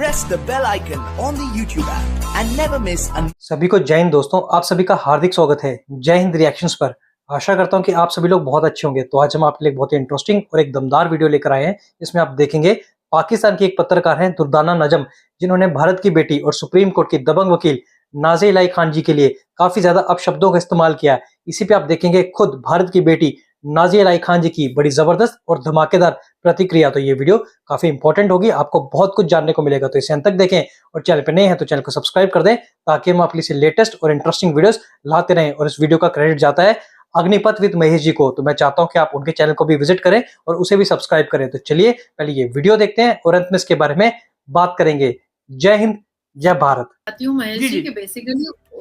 press the bell icon on the YouTube app and never miss an... सभी को जय हिंद दोस्तों, आप सभी का हार्दिक स्वागत है जय हिंद रिएक्शंस पर। आशा करता हूं कि आप सभी लोग बहुत अच्छे होंगे। तो आज हम आपके लिए बहुत ही इंटरेस्टिंग और एक दमदार वीडियो लेकर आए हैं। इसमें आप देखेंगे पाकिस्तान की एक पत्रकार हैं दुर्दाना नजम, जिन्होंने भारत की बेटी और सुप्रीम कोर्ट की दबंग वकील नाज़िया इलाही खान जी के लिए काफी ज्यादा अपशब्दों का इस्तेमाल किया है। इसी पे आप देखेंगे खुद भारत की बेटी नाज़िया इलाही खान जी की बड़ी जबरदस्त और धमाकेदार प्रतिक्रिया। तो ये वीडियो काफी इंपॉर्टेंट होगी, आपको बहुत कुछ जानने को मिलेगा। तो इसे अंत तक देखें और चैनल पे नए हैं तो चैनल को सब्सक्राइब कर दें, ताकि हम आपके लिए लेटेस्ट और इंटरेस्टिंग वीडियोस लाते रहें। और इस वीडियो का क्रेडिट जाता है अग्निपथ विद महेश जी को। तो मैं चाहता हूं कि आप उनके चैनल को भी विजिट करें और उसे भी सब्सक्राइब करें। तो चलिए पहले ये वीडियो देखते हैं और अंत में इसके बारे में बात करेंगे। जय हिंद, जय भारत। महेश जी के बेसिकली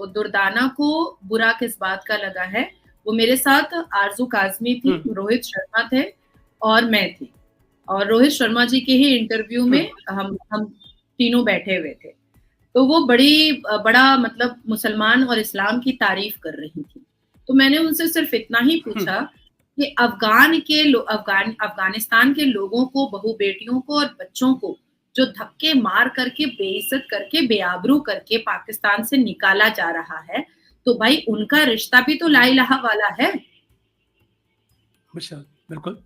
दुर्दाना को बुरा किस बात का लगा है, वो मेरे साथ आरजू काजमी थी, रोहित शर्मा थे और मैं थी। और रोहित शर्मा जी के ही इंटरव्यू में हम तीनों बैठे हुए थे। तो वो बड़ा मतलब मुसलमान और इस्लाम की तारीफ कर रही थी। तो मैंने उनसे सिर्फ इतना ही पूछा कि अफगानिस्तान के लोगों को, बहू बेटियों को और बच्चों को जो धक्के मार करके, बेइज्जत करके, बेआबरू करके पाकिस्तान से निकाला जा रहा है, तो भाई उनका रिश्ता भी तो ला इलाहा वाला है। बिल्कुल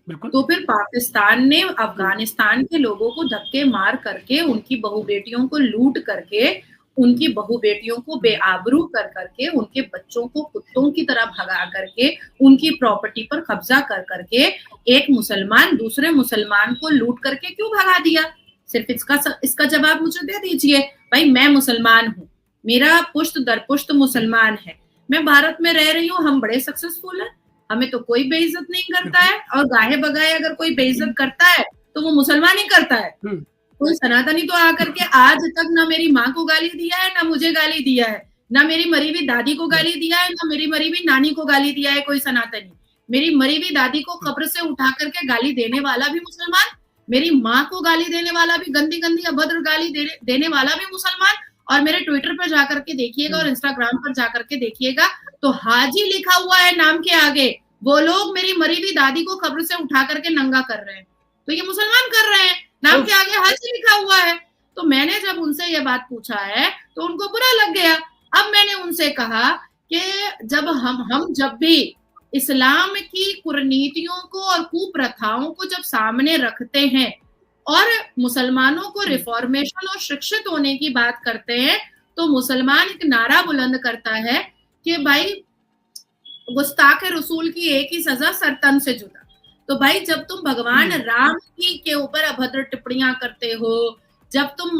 बिल्कुल। तो फिर पाकिस्तान ने अफगानिस्तान के लोगों को धक्के मार करके, उनकी बहू बेटियों को लूट करके, उनकी बहू बेटियों को बेआबरू कर करके, उनके बच्चों को कुत्तों की तरह भगा करके, उनकी प्रॉपर्टी पर कब्जा कर करके एक मुसलमान दूसरे मुसलमान को लूट करके क्यों भगा दिया? सिर्फ इसका जवाब मुझे दे दीजिए। भाई मैं मुसलमान हूँ, मेरा पुश्त दर पुश्त मुसलमान है, मैं भारत में रह रही हूँ, हम बड़े सक्सेसफुल हैं, हमें तो कोई बेइज्जत नहीं करता है। और गाहे बगाए अगर कोई बेइज्जत करता है तो वो मुसलमान ही करता है। कोई सनातनी तो आकर के आज तक ना मेरी माँ को गाली दिया है, ना मुझे गाली दिया है, ना मेरी मरी हुई दादी को गाली दिया है, ना मेरी मरी हुई नानी को गाली दिया है कोई सनातनी। मेरी मरी हुई दादी को कब्र से उठा करके गाली देने वाला भी मुसलमान, मेरी माँ को गाली देने वाला भी, गंदी गंदी अभद्र गाली देने वाला भी मुसलमान। और मेरे ट्विटर पर जाकर के देखिएगा और इंस्टाग्राम पर जाकर के देखिएगा तो हाजी लिखा हुआ है नाम के आगे। वो लोग मेरी मरी हुई दादी को कब्र से उठा करके नंगा कर रहे हैं, तो ये मुसलमान कर रहे हैं, नाम के आगे हाजी लिखा हुआ है। तो मैंने जब उनसे ये बात पूछा है तो उनको बुरा लग गया। अब मैंने उनसे कहा कि जब हम जब भी इस्लाम की कुरीतियों को और कुप्रथाओं को जब सामने रखते हैं और मुसलमानों को रिफॉर्मेशन और शिक्षित होने की बात करते हैं, तो मुसलमान एक नारा बुलंद करता है कि भाई गुस्ताख रसूल की एक ही सजा, सरतन से जुदा। तो भाई जब तुम भगवान राम की के ऊपर अभद्र टिप्पणियां करते हो, जब तुम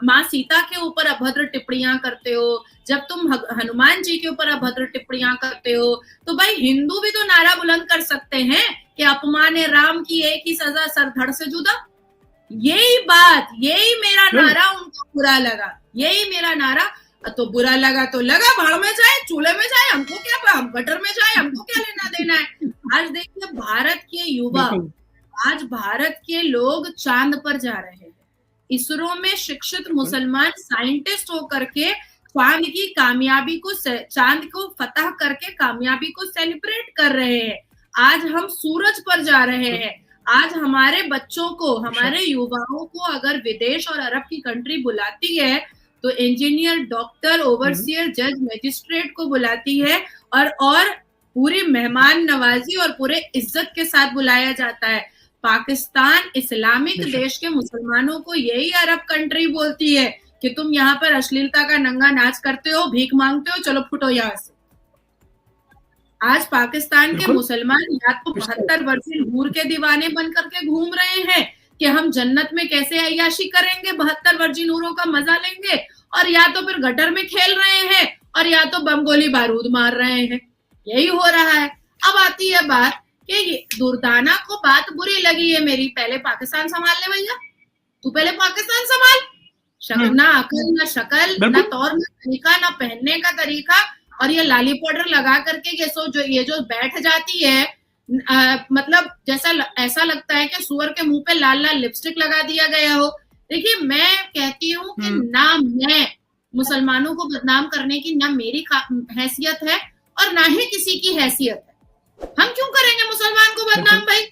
माँ सीता के ऊपर अभद्र टिप्पणियां करते हो, जब तुम हनुमान जी के ऊपर अभद्र टिप्पणियां करते हो, तो भाई हिंदू भी तो नारा बुलंद कर सकते हैं कि अपमान राम की एक ही सजा, सर धड़ से जुदा। यही मेरा नारा उनको बुरा लगा, यही मेरा नारा। तो बुरा लगा तो लगा, भाड़ में जाए, चूल्हे में जाए, हमको क्या, हम गटर में जाए, हमको क्या लेना देना है। आज देखिए भारत के युवा, आज भारत के लोग चांद पर जा रहे हैं। इसरो में शिक्षित मुसलमान साइंटिस्ट होकर के चांद को फतह करके कामयाबी को सेलिब्रेट कर रहे हैं। आज हम सूरज पर जा रहे हैं। आज हमारे बच्चों को, हमारे युवाओं को अगर विदेश और अरब की कंट्री बुलाती है तो इंजीनियर, डॉक्टर, ओवरसियर, जज, मजिस्ट्रेट को बुलाती है और पूरी मेहमान नवाजी और पूरे इज्जत के साथ बुलाया जाता है। पाकिस्तान इस्लामिक देश के मुसलमानों को यही अरब कंट्री बोलती है कि तुम यहाँ पर अश्लीलता का नंगा नाच करते हो, भीख मांगते हो, चलो फुटो यहाँ से। आज पाकिस्तान के मुसलमान या तो 72 वर्षीय हूर के दीवाने बन करके घूम रहे हैं कि हम जन्नत में कैसे अय्याशी करेंगे, 72 वर्षीय नूरों का मजा लेंगे, और या तो फिर गटर में खेल रहे हैं और या तो बम गोली बारूद मार रहे हैं। यही हो रहा है। अब आती है बात कि दुर्दाना को बात बुरी लगी है मेरी। पहले पाकिस्तान संभाल ले भैया, तू पहले पाकिस्तान संभाल। ना अकल, ना शक्ल, ना तौर, ना तरीका, ना पहनने का तरीका, और ये लाली पाउडर लगा करके ये जो बैठ जाती है, मतलब जैसा ऐसा लगता है कि सुअर के मुंह पे लाल लाल लिपस्टिक लगा दिया गया हो। देखिए मैं कहती हूँ कि ना मैं मुसलमानों को बदनाम करने की ना मेरी हैसियत है और ना ही किसी की हैसियत है। हम क्यों करेंगे मुसलमान को बदनाम भाई?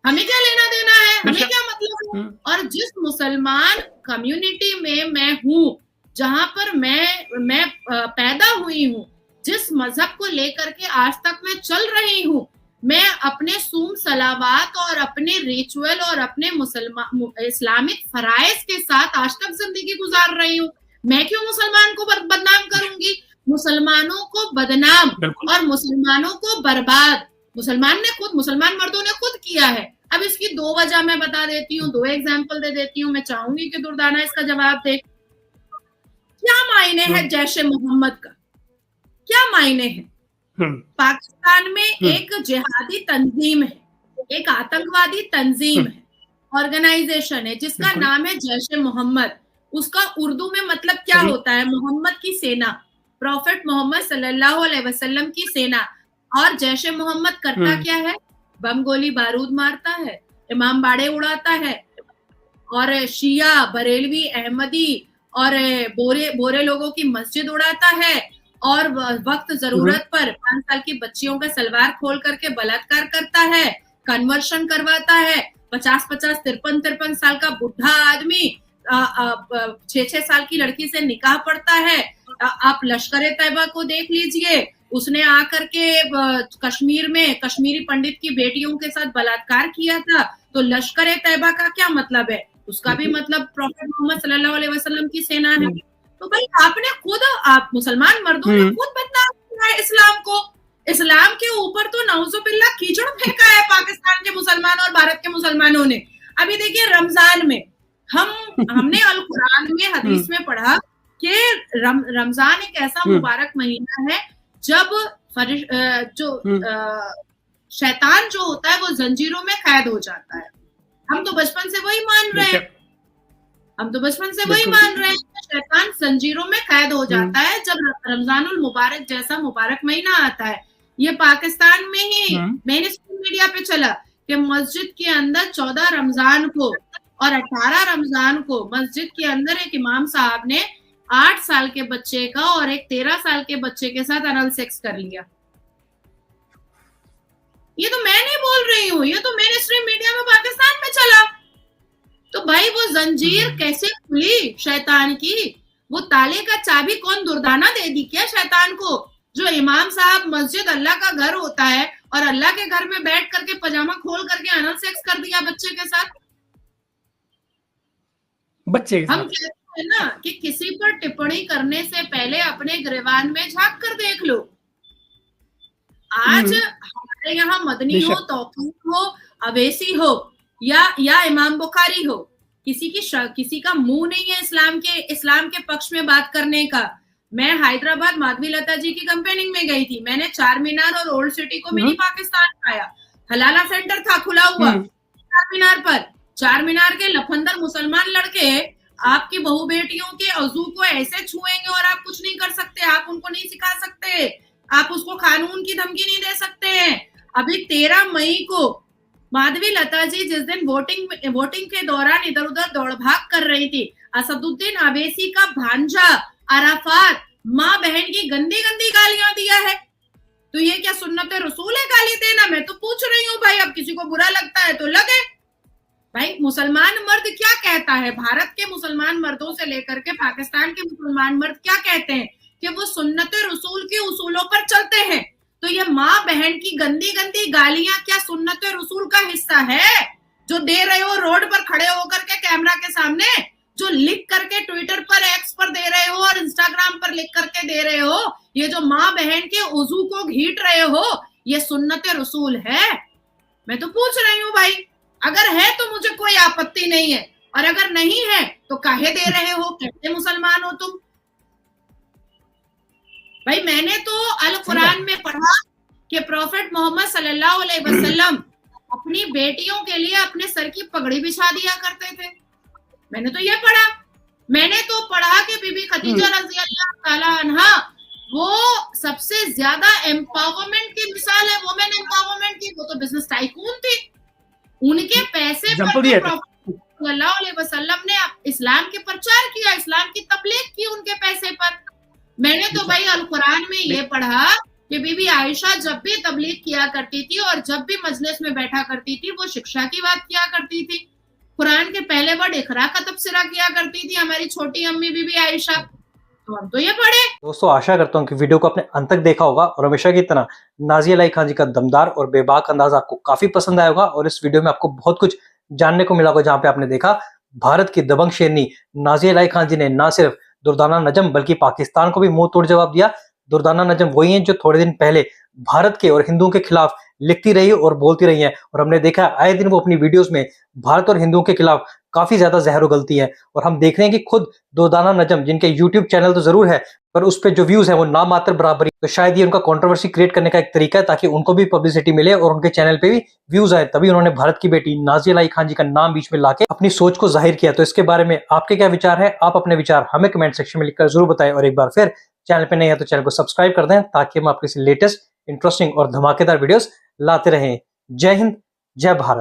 हमें क्या लेना देना है, हमें बेशक। क्या मतलब है। और जिस मुसलमान कम्युनिटी में मैं हूँ, जहां पर मैं पैदा हुई हूँ, जिस मजहब को लेकर के आज तक मैं चल रही हूँ, मैं अपने सूम सलावात और अपने रिचुअल और अपने मुसलमान इस्लामिक फराइज के साथ आज तक जिंदगी गुजार रही हूँ। मैं क्यों मुसलमान को बदनाम करूंगी? मुसलमानों को बदनाम बिल्कुल। और मुसलमानों को बर्बाद मुसलमान मर्दों ने खुद किया है। अब इसकी दो वजह मैं बता देती हूँ, दो एग्जाम्पल दे देती हूँ। मैं चाहूंगी कि दुर्दाना इसका जवाब दे। क्या मायने है जैशे मोहम्मद का? क्या मायने है? पाकिस्तान में एक जिहादी तंजीम है, एक आतंकवादी तंजीम है, ऑर्गेनाइजेशन है जिसका नाम है जैशे मोहम्मद। उसका उर्दू में मतलब क्या होता है? मोहम्मद की सेना, प्रॉफेट मोहम्मद सल्लल्लाहु अलैहि वसल्लम की सेना। और जैशे मोहम्मद करता क्या है? बम गोली बारूद मारता है, इमाम बाड़े उड़ाता है, और शिया, बरेलवी, अहमदी और बोरे लोगों की मस्जिद उड़ाता है, और वक्त जरूरत पर 5 साल की बच्चियों का सलवार खोल करके बलात्कार करता है, कन्वर्शन करवाता है। 50-50, 53-53 साल का बुढ़ा आदमी 6-6 साल की लड़की से निकाह पड़ता है। आप लश्कर तैयबा को देख लीजिए, उसने आकर के कश्मीर में कश्मीरी पंडित की बेटियों के साथ बलात्कार किया था। तो लश्कर तैयबा का क्या मतलब है? उसका भी मतलब प्रॉफेट मोहम्मद सल्लल्लाहु अलैहि वसल्लम की सेना है। तो भाई आपने खुद, आप मुसलमान मर्दों ने खुद बदनाम किया है इस्लाम को। इस्लाम के ऊपर तो नाउजुबिल्लाह कीचड़ फेंका है पाकिस्तान के मुसलमान और भारत के मुसलमानों ने। अभी देखिए रमजान में हमने अल कुरान में हदीस में पढ़ा कि रमजान एक ऐसा मुबारक महीना है जब शैतान जो होता है वो जंजीरों में कैद हो जाता है। हम तो बचपन से वही मान रहे हैं, शैतान जंजीरों में कैद हो जाता है जब रमजानुल मुबारक जैसा मुबारक महीना आता है। ये पाकिस्तान में ही मैंने मीडिया पे चला कि मस्जिद के अंदर 14 रमजान को और 18 रमजान को मस्जिद के अंदर एक इमाम साहब ने 8 साल के बच्चे का और एक 13 साल के बच्चे के साथ अनल सेक्स कर लिया। ये तो मैं नहीं बोल रही हूँ, ये तो मेन स्ट्रीम मीडिया में पाकिस्तान में चला। तो भाई वो जंजीर कैसे खुली शैतान की? वो ताले का चाबी कौन दुर्दाना दे दी क्या शैतान को? जो इमाम साहब मस्जिद अल्लाह का घर होता है और अल्लाह के घर में बैठ करके पजामा खोल करके अनल सेक्स कर दिया बच्चे के साथ। बच्चे हम कहते हैं ना कि किसी पर टिप्पणी करने से पहले अपने गिरबान में झांक कर देख लो। आज हमारे यहाँ मदनी हो, तौकीर हो, अवेसी हो या इमाम बुखारी हो, किसी का मुंह नहीं है इस्लाम के पक्ष में बात करने का। मैं हैदराबाद माधवी लता जी की कैंपेनिंग में गई थी। मैंने चार मीनार और ओल्ड सिटी को मिनी पाकिस्तान पाया। हलाला सेंटर था खुला हुआ चार मीनार पर। चार मीनार के लफंदर मुसलमान लड़के आपकी बहू बेटियों के अजू को ऐसे छुएंगे और आप कुछ नहीं कर सकते, आप उनको नहीं सिखा सकते, आप उसको कानून की धमकी नहीं दे सकते हैं। अभी 13 मई को माधवी लता जी जिस दिन वोटिंग के दौरान इधर उधर दौड़ भाग कर रही थी, असदुद्दीन अवैसी का भांजा अराफात माँ बहन की गंदी गंदी गालियां दिया है। तो ये क्या सुन्नत रसूल है गाली देना? मैं तो पूछ रही हूँ भाई, अब किसी को बुरा लगता है तो लगे। भाई मुसलमान मर्द क्या कहता है? भारत के मुसलमान मर्दों से लेकर के पाकिस्तान के मुसलमान मर्द क्या कहते हैं कि वो सुन्नत रसूल के उसूलों पर चलते हैं। तो ये माँ बहन की गंदी गंदी गालियां क्या सुन्नत रसूल का हिस्सा है? जो दे रहे हो रोड पर खड़े होकर के कैमरा के सामने, जो लिख करके ट्विटर पर, एक्स पर दे रहे हो और इंस्टाग्राम पर लिख करके दे रहे हो, ये जो माँ बहन के उजू को घीट रहे हो, ये सुन्नत रसूल है? मैं तो पूछ रही हूँ भाई, अगर है तो मुझे कोई आपत्ति नहीं है, और अगर नहीं है तो काहे दे रहे हो? कैसे मुसलमान हो तुम? भाई मैंने तो अल कुरान में पढ़ा कि प्रॉफेट मोहम्मद सल्लल्लाहु अलैहि वसल्लम अपनी बेटियों के लिए अपने सर की पगड़ी बिछा दिया करते थे। मैंने तो ये पढ़ा। मैंने तो पढ़ा कि बीबी खदीजा रज़ी अल्लाह ताला अन्हा वो सबसे ज्यादा एम्पावरमेंट की मिसाल है, वुमेन एम्पावरमेंट की। वो तो बिजनेस टाइकून थी, उनके पैसे पर प्रॉफेट सल्लल्लाहु अलैहि वसल्लम ने इस्लाम के प्रचार किया, इस्लाम की तबलीग की उनके पैसे पर। मैंने तो भाई अल कुरान में ये पढ़ा कि बीबी आयशा जब भी तबलीग किया करती थी और जब भी मजलिस में बैठा करती थी वो शिक्षा की बात किया करती थी। कुरान के पहले वर्ड इकरा का तबसरा किया करती थी हमारी छोटी अम्मी बीबी आयशा। तो हम तो ये पढ़े। दोस्तों आशा करता हूँ कि वीडियो को आपने अंत तक देखा होगा और हमेशा की तरह नाजिया इलाही खान जी का दमदार और बेबाक अंदाज आपको काफी पसंद आया होगा और इस वीडियो में आपको बहुत कुछ जानने को मिला होगा, जहाँ पे आपने देखा भारत की दबंग शेरनी नाजिया इलाही खान जी ने न सिर्फ दुर्दाना नजम बल्कि पाकिस्तान को भी मुंह तोड़ जवाब दिया। दुर्दाना नजम वही हैं जो थोड़े दिन पहले भारत के और हिंदुओं के खिलाफ लिखती रही और बोलती रही हैं, और हमने देखा आए दिन वो अपनी वीडियोस में भारत और हिंदुओं के खिलाफ काफी ज्यादा जहर उगलती है। और हम देख रहे हैं कि खुद दुर्दाना नजम, जिनके यूट्यूब चैनल तो जरूर है पर उस पे जो व्यूज है वो ना मात्र बराबरी, तो शायद ये उनका कंट्रोवर्सी क्रिएट करने का एक तरीका है ताकि उनको भी पब्लिसिटी मिले और उनके चैनल पे भी व्यूज आए। तभी उन्होंने भारत की बेटी नाजिया इलाही खान जी का नाम बीच में लाके अपनी सोच को जाहिर किया। तो इसके बारे में आपके क्या विचार है? आप अपने विचार हमें कमेंट सेक्शन में लिखकर जरूर बताएं और एक बार फिर चैनल पे नए हैं तो चैनल को सब्सक्राइब कर दें ताकि हम आपके लेटेस्ट इंटरेस्टिंग और धमाकेदार वीडियोस लाते रहें। जय हिंद, जय भारत।